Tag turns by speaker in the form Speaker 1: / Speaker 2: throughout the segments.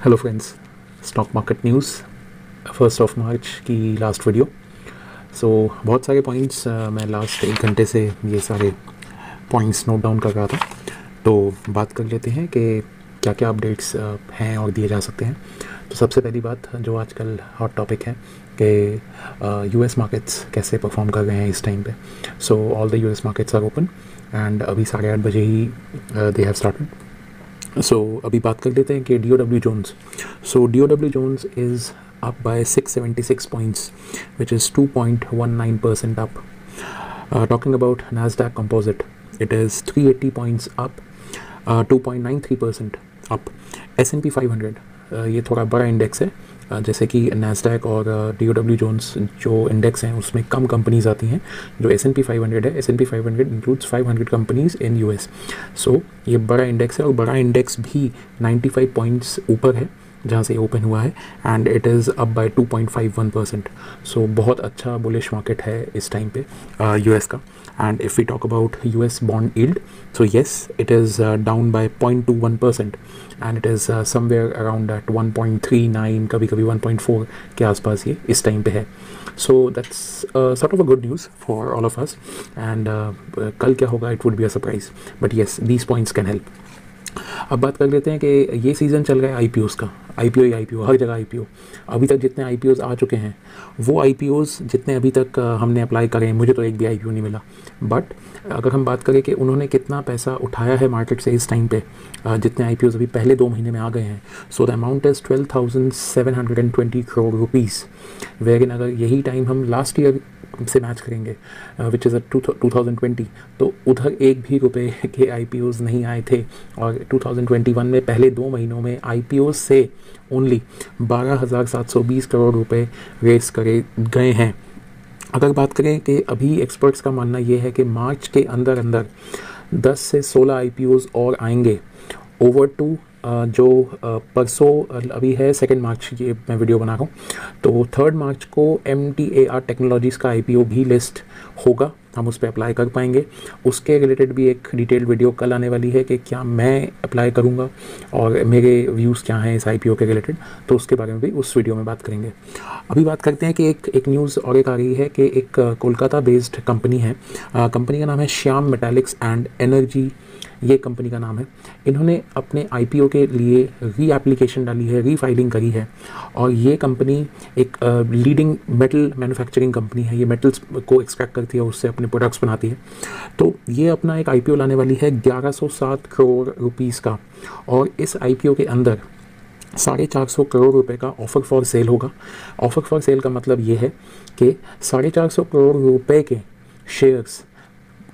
Speaker 1: Hello friends, stock market news 1 मार्च की last video. सो बहुत सारे पॉइंट्स मैं लास्ट 1 घंटे से ये सारे पॉइंट्स नोट डाउन कर रहा था, तो बात कर लेते हैं कि क्या क्या अपडेट्स हैं और दिए जा सकते हैं। तो सबसे पहली बात जो आजकल हॉट टॉपिक है कि यूएस मार्केट्स कैसे परफॉर्म कर रहे हैं इस टाइम पे। So all the US markets are open and अभी 8:30 बजे ही दे हैव स्टार्टेड। सो अभी बात कर लेते हैं कि DOW Jones. So DOW Jones is up by 676 points, which is 2.19% up. Talking about Nasdaq Composite, it is 380 points up, 2.93% up. S&P 500 ये थोड़ा बड़ा इंडेक्स है, जैसे कि नैस्डैक और DOW Jones जो इंडेक्स हैं उसमें कम कंपनीज आती हैं। जो S&P 500 है, S&P 500 includes 500 companies in US। सो ये बड़ा इंडेक्स है और बड़ा इंडेक्स भी 95 पॉइंट्स ऊपर है जहाँ से ओपन हुआ है and it is up by 2.51%। सो बहुत अच्छा बुलिश मार्केट है इस टाइम पे US का। And if we talk about US bond yield, so yes it is down by 0.21% and it is somewhere around at 1.39, कभी कभी 1.4 के आसपास ये इस टाइम पे है। So that's sort of a good news for all of us and कल क्या होगा it would be a surprise, but yes these points can help. अब बात कर लेते हैं कि ये सीज़न चल रहा है IPOs का। IPO हर जगह IPO। अभी तक जितने IPOs आ चुके हैं वो IPOs जितने अभी तक हमने अप्लाई करे हैं, मुझे तो एक भी IPO नहीं मिला। बट अगर हम बात करें कि उन्होंने कितना पैसा उठाया है मार्केट से इस टाइम पे, जितने IPOs अभी पहले 2 महीने में आ गए हैं, so the amount is 12,720 crore rupees. Wherein अगर यही टाइम हम लास्ट ईयर से मैच करेंगे विच इज़ 2020, तो उधर एक भी रुपए के IPOs नहीं आए थे और 2021 में पहले 2 महीनों में IPOs से ओनली 12,720 करोड़ रुपए रेस करे गए हैं। अगर बात करें कि अभी एक्सपर्ट्स का मानना ये है कि मार्च के अंदर अंदर 10 से 16 IPOs और आएंगे ओवर टू जो परसों अभी है 2 मार्च, ये मैं वीडियो बना रहा हूँ, तो 3 मार्च को MTAR टेक्नोलॉजीज़ का IPO भी लिस्ट होगा, हम उस पर अप्लाई कर पाएंगे। उसके रिलेटेड भी एक डिटेल्ड वीडियो कल आने वाली है कि क्या मैं अप्लाई करूँगा और मेरे व्यूज़ क्या हैं इस IPO के रिलेटेड, तो उसके बारे में भी उस वीडियो में बात करेंगे। अभी बात करते हैं कि एक न्यूज़ और एक आ रही है कि एक कोलकाता बेस्ड कंपनी है, कंपनी का नाम है श्याम मेटालिक्स एंड एनर्जी, ये कंपनी का नाम है। इन्होंने अपने IPO के लिए री एप्लीकेशन डाली है, री फाइलिंग करी है और ये कंपनी एक लीडिंग मेटल मैन्युफैक्चरिंग कंपनी है। ये मेटल्स को एक्सट्रैक्ट करती है, उससे अपने प्रोडक्ट्स बनाती है। तो ये अपना एक IPO लाने वाली है 1107 करोड़ रुपीज़ का, और इस IPO के अंदर 450 करोड़ रुपए का ऑफर फॉर सेल होगा। ऑफर फॉर सेल का मतलब ये है कि 450 करोड़ रुपए के शेयर्स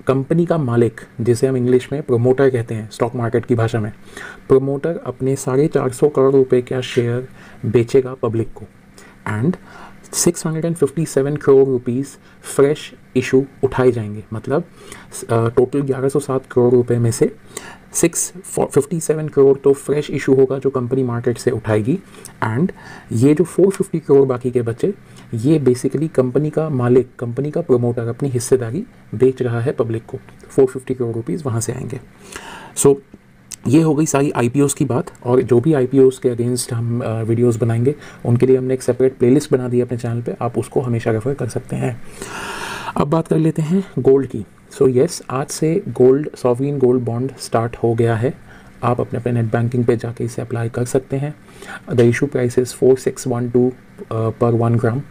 Speaker 1: कंपनी का मालिक, जिसे हम इंग्लिश में प्रोमोटर कहते हैं स्टॉक मार्केट की भाषा में, प्रोमोटर अपने 450 करोड़ रुपए का शेयर बेचेगा पब्लिक को and 657 crore rupees fresh issue उठाए जाएंगे। मतलब टोटल 1107 करोड़ रुपए में से 657 करोड़ तो फ्रेश इशू होगा जो कंपनी मार्केट से उठाएगी, एंड ये जो 450 करोड़ बाकी के बचे, ये बेसिकली कंपनी का मालिक, कंपनी का प्रोमोटर अपनी हिस्सेदारी बेच रहा है पब्लिक को, 450 करोड़ रुपीज़ वहाँ से आएंगे। सो ये हो गई सारी IPOs की बात, और जो भी IPOs के अगेंस्ट हम वीडियोस बनाएंगे उनके लिए हमने एक सेपरेट प्लेलिस्ट बना दी है अपने चैनल पे, आप उसको हमेशा रेफर कर सकते हैं। अब बात कर लेते हैं गोल्ड की। सो येस, आज से gold, sovereign gold bond start हो गया है। आप अपने अपने नेट बैंकिंग पे जाके इसे अप्लाई कर सकते हैं। द इशू प्राइस इज़ 4612 पर 1 ग्राम।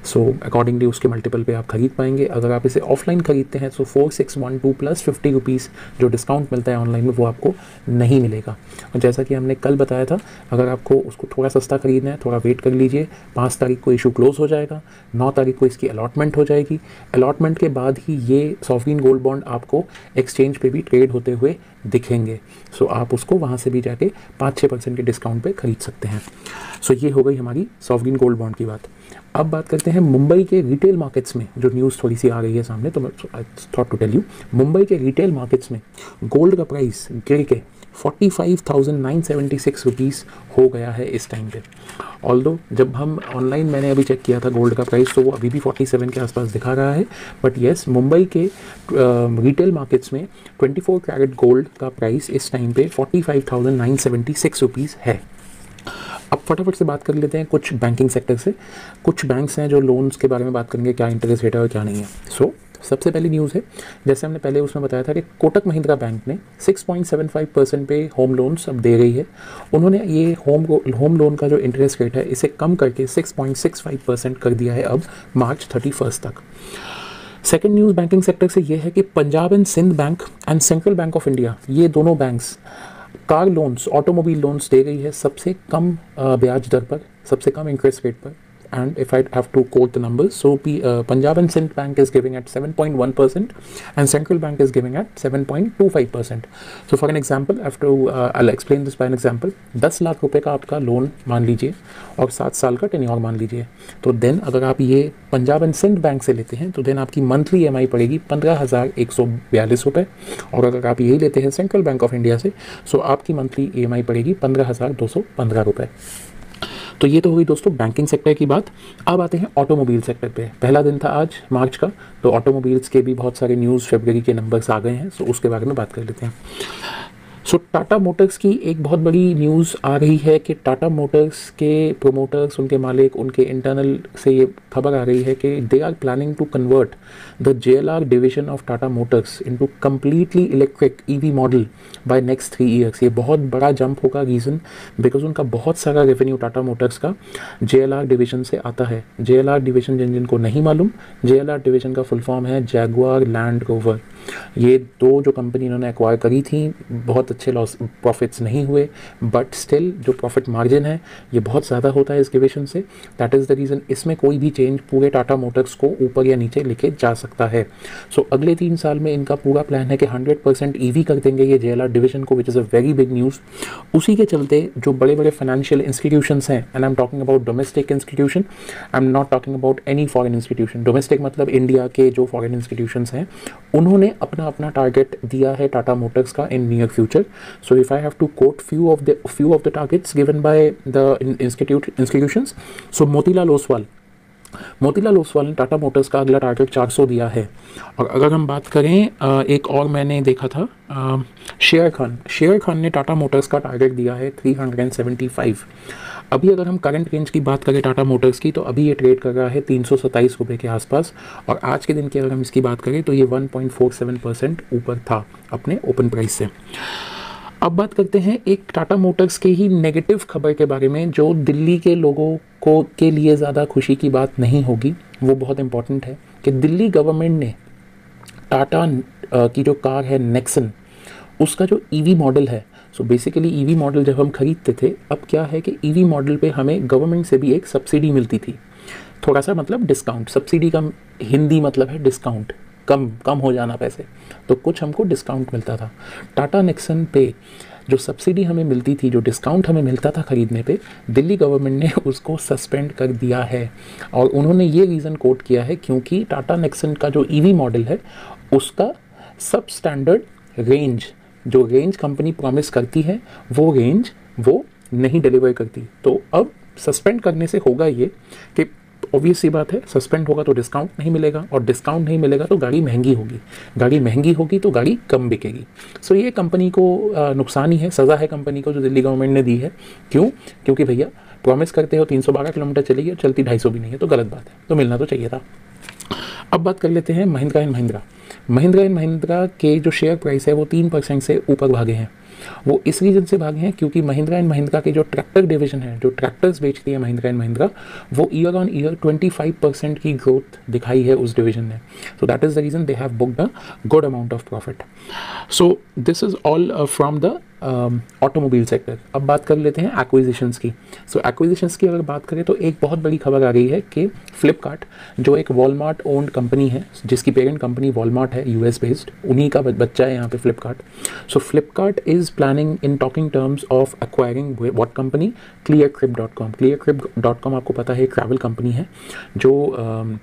Speaker 1: सो अकॉर्डिंगली उसके मल्टीपल पे आप खरीद पाएंगे। अगर आप इसे ऑफलाइन खरीदते हैं तो 4612 प्लस 50 रुपीज़ जो डिस्काउंट मिलता है ऑनलाइन में वो आपको नहीं मिलेगा। और जैसा कि हमने कल बताया था, अगर आपको उसको थोड़ा सस्ता खरीदना है, थोड़ा वेट कर लीजिए। 5 तारीख को इशू क्लोज हो जाएगा, 9 तारीख को इसकी अलॉटमेंट हो जाएगी। अलॉटमेंट के बाद ही ये सॉवरेन गोल्ड बॉन्ड आपको एक्सचेंज पे भी ट्रेड होते हुए दिखेंगे। सो आप उसको वहाँ से भी जाके 5-6% के डिस्काउंट पे खरीद सकते हैं। सो ये हो गई हमारी सॉवरेन गोल्ड बॉन्ड की बात। अब बात करते हैं मुंबई के रिटेल मार्केट्स में जो न्यूज़ थोड़ी सी आ रही है सामने, तो I thought to tell you. Mumbai के रिटेल मार्केट्स में गोल्ड का प्राइस गिर के 45,976 रुपीज़ हो गया है इस टाइम पे। ऑल्दो जब हम ऑनलाइन, मैंने अभी चेक किया था गोल्ड का प्राइस, तो वो अभी भी 47 के आसपास दिखा रहा है। बट येस, मुंबई के रिटेल मार्केट्स में 24 कैरेट गोल्ड का प्राइस इस टाइम पे 45,976 रुपीज़ है। अब फटाफट से बात कर लेते हैं कुछ बैंकिंग सेक्टर से। कुछ बैंक्स हैं जो लोन्स के बारे में बात करेंगे, क्या इंटरेस्ट रेट है और क्या नहीं है। सो सबसे पहली न्यूज़ है, जैसे हमने पहले उसमें बताया था कि कोटक महिंद्रा बैंक ने 6.75% पे होम लोन्स अब दे रही है। उन्होंने ये होम लोन का जो इंटरेस्ट रेट है इसे कम करके 6.65% कर दिया है अब मार्च 31 तक। सेकेंड न्यूज़ बैंकिंग सेक्टर से ये है कि Punjab and Sind bank and central bank of India, ये दोनों banks car loans, automobile loans दे रही है सबसे कम ब्याज दर पर, सबसे कम इंटरेस्ट रेट पर। And if I have to quote the numbers, so Punjab and Sindh Bank is giving at 7.1% and Central Bank is giving at 7.25%. So for an example, I'll explain this by an example. 10 lakh रुपए का आपका loan मान लीजिए और 7 साल का tenure मान लीजिए, तो देन अगर आप ये पंजाब एंड सिंध बैंक से लेते हैं तो देन आपकी मंथली EMI पड़ेगी 15,142 रुपये। और अगर आप यही लेते हैं सेंट्रल बैंक ऑफ इंडिया से, सो आपकी मंथली EMI पड़ेगी 15,215 रुपये। तो ये तो हुई दोस्तों बैंकिंग सेक्टर की बात। अब आते हैं ऑटोमोबाइल सेक्टर पे। पहला दिन था आज मार्च का, तो ऑटोमोबाइल्स के भी बहुत सारे न्यूज़ फरवरी के नंबर्स आ गए हैं, सो उसके बारे में बात कर लेते हैं। सो टाटा मोटर्स की एक बहुत बड़ी न्यूज़ आ रही है कि टाटा मोटर्स के प्रोमोटर्स, उनके मालिक, उनके इंटरनल से ये खबर आ रही है कि they are planning to convert the JLR division of Tata motors into completely electric EV model by next 3 years. ये बहुत बड़ा जंप होगा, रीज़न बिकॉज उनका बहुत सारा रेवेन्यू टाटा मोटर्स का JLR डिवीजन से आता है। JLR डिवीजन जिन जिनको नहीं मालूम, JLR डिवीजन का फुल फॉर्म है जैगुआर लैंड रोवर। ये दो जो कंपनी इन्होंने एक्वायर करी थी, बहुत अच्छे लॉस प्रॉफिट्स नहीं हुए, बट स्टिल जो प्रॉफिट मार्जिन है ये बहुत ज़्यादा होता है इस डिवीजन से। दैट इज़ द रीज़न इसमें कोई भी चेंज पूरे टाटा मोटर्स को ऊपर या नीचे लेके जा सकता है। सो अगले 3 साल में इनका पूरा प्लान है कि 100% EV कर देंगे ये JLR डिवीजन को, which is a very big news. उसी के चलते जो बड़े बड़े फाइनेंशियल इंस्टीट्यूशंस हैं, and I am talking about domestic institution, I am not talking about any foreign institution. Domestic मतलब इंडिया के जो फॉरेन इंस्टीट्यूशंस हैं, उन्होंने अपना अपना टारगेट दिया है टाटा मोटर्स का in near future. So if I have to quote few of the targets given by the institutions, so Motilal Oswal ने टाटा मोटर्स का अगला टारगेट 400 दिया है। और अगर हम बात करें एक और मैंने देखा था, शेयर खान ने टाटा मोटर्स का टारगेट दिया है 375। अभी अगर हम करंट रेंज की बात करें टाटा मोटर्स की, तो अभी ये ट्रेड कर रहा है 327 रुपये के आसपास, और आज के दिन की अगर हम इसकी बात करें तो ये 1.47% ऊपर था अपने ओपन प्राइस से। अब बात करते हैं एक टाटा मोटर्स के ही नेगेटिव खबर के बारे में, जो दिल्ली के लोगों को के लिए ज़्यादा खुशी की बात नहीं होगी। वो बहुत इंपॉर्टेंट है कि दिल्ली गवर्नमेंट ने टाटा की जो कार है नेक्सन, उसका जो EV मॉडल है, सो बेसिकली EV मॉडल जब हम खरीदते थे, अब क्या है कि EV मॉडल पे हमें गवर्नमेंट से भी एक सब्सिडी मिलती थी, थोड़ा सा मतलब डिस्काउंट। सब्सिडी का हिंदी मतलब है डिस्काउंट, कम हो जाना पैसे, तो कुछ हमको डिस्काउंट मिलता था। टाटा नेक्सन पे जो सब्सिडी हमें मिलती थी, जो डिस्काउंट हमें मिलता था खरीदने पे, दिल्ली गवर्नमेंट ने उसको सस्पेंड कर दिया है। और उन्होंने ये रीज़न कोट किया है क्योंकि टाटा नेक्सन का जो EV मॉडल है उसका सब स्टैंडर्ड रेंज, जो रेंज कंपनी प्रॉमिस करती है, वो रेंज वो नहीं डिलीवर करती। तो अब सस्पेंड करने से होगा ये कि ऑब्वियस सी बात है, सस्पेंड होगा तो डिस्काउंट नहीं मिलेगा, और डिस्काउंट नहीं मिलेगा तो गाड़ी महंगी होगी तो गाड़ी कम बिकेगी। सो ये कंपनी को नुकसान ही है, सज़ा है कंपनी को जो दिल्ली गवर्नमेंट ने दी है। क्यों? क्योंकि भैया प्रॉमिस करते हो 312 किलोमीटर चलेगी और चलती 250 भी नहीं है, तो गलत बात है, तो मिलना तो चाहिए था। अब बात कर लेते हैं महिंद्रा एंड महिंद्रा के जो शेयर प्राइस है वो 3% से ऊपर भागे हैं। वो इस रीजन से भागे हैं क्योंकि महिंद्रा एंड महिंद्रा के जो ट्रैक्टर डिवीजन है, जो ट्रैक्टर्स बेचती है महिंद्रा एंड महिंद्रा, वो ईयर ऑन ईयर 25% की ग्रोथ दिखाई है उस डिवीजन ने। So that is the reason they have booked a good amount of profit. So this is all from the automobile sector. अब बात कर लेते हैं एक्विजिशंस की। सो एक्विजिशंस की अगर बात करें तो एक बहुत बड़ी खबर आ गई है कि फ्लिपकार्ट, जो एक वॉलमार्ट ओन्ड कंपनी है, जिसकी पेरेंट कंपनी वॉलमार्ट है, US बेस्ड, उन्हीं का बच्चा है यहाँ पे Flipkart. So Flipkart is planning in talking terms of acquiring what company, cleartrip.com। cleartrip.com आपको पता है ट्रैवल कंपनी है जो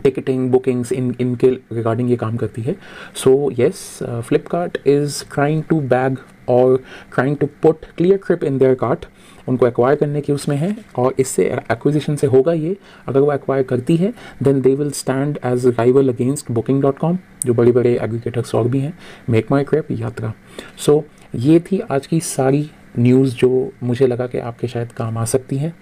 Speaker 1: टिकटिंग, बुकिंग्स इनके रिगार्डिंग ये काम करती है। So yes, Flipkart is trying to bag और trying to put Cleartrip in their cart. उनको एक्वायर करने की उसमें है, और इससे एक्विजिशन से होगा ये, अगर वो एक्वायर करती है then they will stand as rival against booking.com, जो बड़े बड़े एग्रीगेटर्स और भी हैं, मेक माई ट्रिप, यात्रा। सो ये थी आज की सारी न्यूज़ जो मुझे लगा कि आपके शायद काम आ सकती हैं।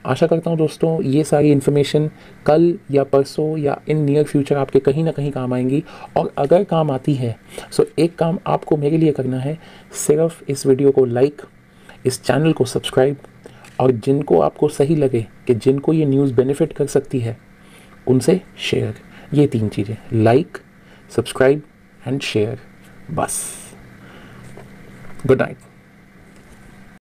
Speaker 1: आशा करता हूँ दोस्तों ये सारी इन्फॉर्मेशन कल या परसों या इन नियर फ्यूचर आपके कहीं ना कहीं काम आएंगी। और अगर काम आती है सो एक काम आपको मेरे लिए करना है, सिर्फ इस वीडियो को लाइक, इस चैनल को सब्सक्राइब, और जिनको आपको सही लगे कि जिनको ये न्यूज़ बेनिफिट कर सकती है उनसे शेयर। ये 3 चीज़ें, लाइक, सब्सक्राइब एंड शेयर, बस। Good night.